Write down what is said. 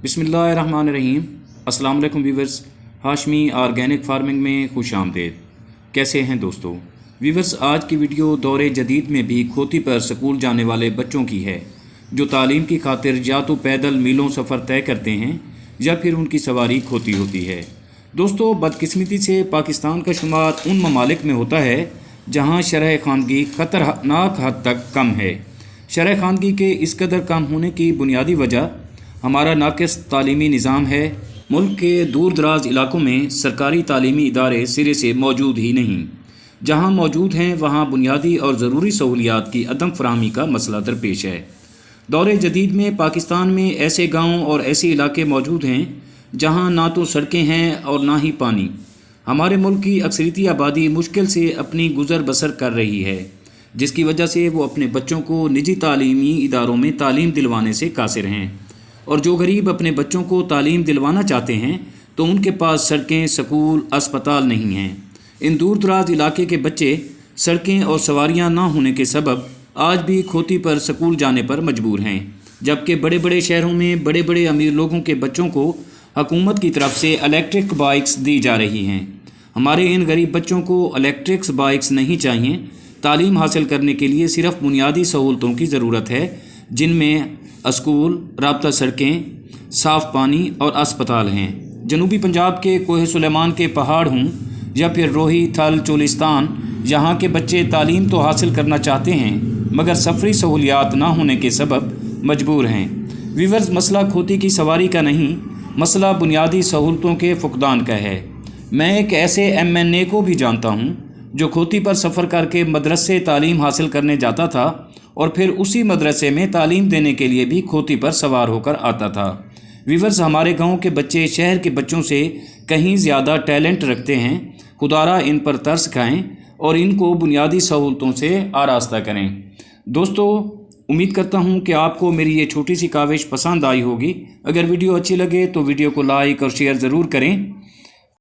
बिस्मिल्लाहिर्रहमानिर्रहीम। अस्सलाम वालेकुम व्यूवर्स, हाशमी ऑर्गेनिक फार्मिंग में खुश आमदेद। कैसे हैं दोस्तों? व्यूवर्स, आज की वीडियो दौरे जदीद में भी खोती पर स्कूल जाने वाले बच्चों की है जो तालीम की खातिर या तो पैदल मीलों सफ़र तय करते हैं या फिर उनकी सवारी खोती होती है। दोस्तों, बदकिस्मती से पाकिस्तान का शुमार उन ममालिक में होता है जहाँ शरह ख़वानगी ख़तरनाक हद तक कम है। शरह ख़वानगी के इस कदर कम होने की बुनियादी वजह हमारा नाक़िस तालीमी निज़ाम है। मुल्क के दूर दराज इलाकों में सरकारी तालीमी इदारे सिरे से मौजूद ही नहीं। जहाँ मौजूद हैं वहाँ बुनियादी और ज़रूरी सहूलियात की अदम फ़राहमी का मसला दरपेश है। दौरे जदीद में पाकिस्तान में ऐसे गाँव और ऐसे इलाके मौजूद हैं जहाँ ना तो सड़कें हैं और ना ही पानी। हमारे मुल्क की अक्सरियती आबादी मुश्किल से अपनी गुज़र बसर कर रही है, जिसकी वजह से वो अपने बच्चों को निजी तालीमी इदारों में तालीम दिलवाने से कासिर हैं। और जो गरीब अपने बच्चों को तालीम दिलवाना चाहते हैं तो उनके पास सड़कें, स्कूल, अस्पताल नहीं हैं। इन दूर दराज इलाके के बच्चे सड़कें और सवारियां ना होने के सबब आज भी खोती पर स्कूल जाने पर मजबूर हैं, जबकि बड़े बड़े शहरों में बड़े बड़े अमीर लोगों के बच्चों को हुकूमत की तरफ से इलेक्ट्रिक बाइक्स दी जा रही हैं। हमारे इन गरीब बच्चों को इलेक्ट्रिक बाइक्स नहीं चाहिए। तालीम हासिल करने के लिए सिर्फ बुनियादी सहूलतों की ज़रूरत है, जिनमें स्कूल, राब्ता सड़कें, साफ़ पानी और अस्पताल हैं। जनूबी पंजाब के कोहे सुलेमान के पहाड़ हों या फिर रोही, थल, चोलिस्तान, यहाँ के बच्चे तालीम तो हासिल करना चाहते हैं मगर सफरी सहूलियात ना होने के सबब मजबूर हैं। व्यूअर्स, मसला खोती की सवारी का नहीं, मसला बुनियादी सहूलतों के फुकदान का है। मैं एक ऐसे MNA को भी जानता हूँ जो खोती पर सफ़र करके मदरसे तालीम हासिल करने जाता था और फिर उसी मदरसे में तालीम देने के लिए भी खोती पर सवार होकर आता था। व्यूअर्स, हमारे गांव के बच्चे शहर के बच्चों से कहीं ज़्यादा टैलेंट रखते हैं। खुदारा इन पर तरस खाएं और इनको बुनियादी सहूलतों से आरास्ता करें। दोस्तों, उम्मीद करता हूं कि आपको मेरी ये छोटी सी काविश पसंद आई होगी। अगर वीडियो अच्छी लगे तो वीडियो को लाइक और शेयर ज़रूर करें।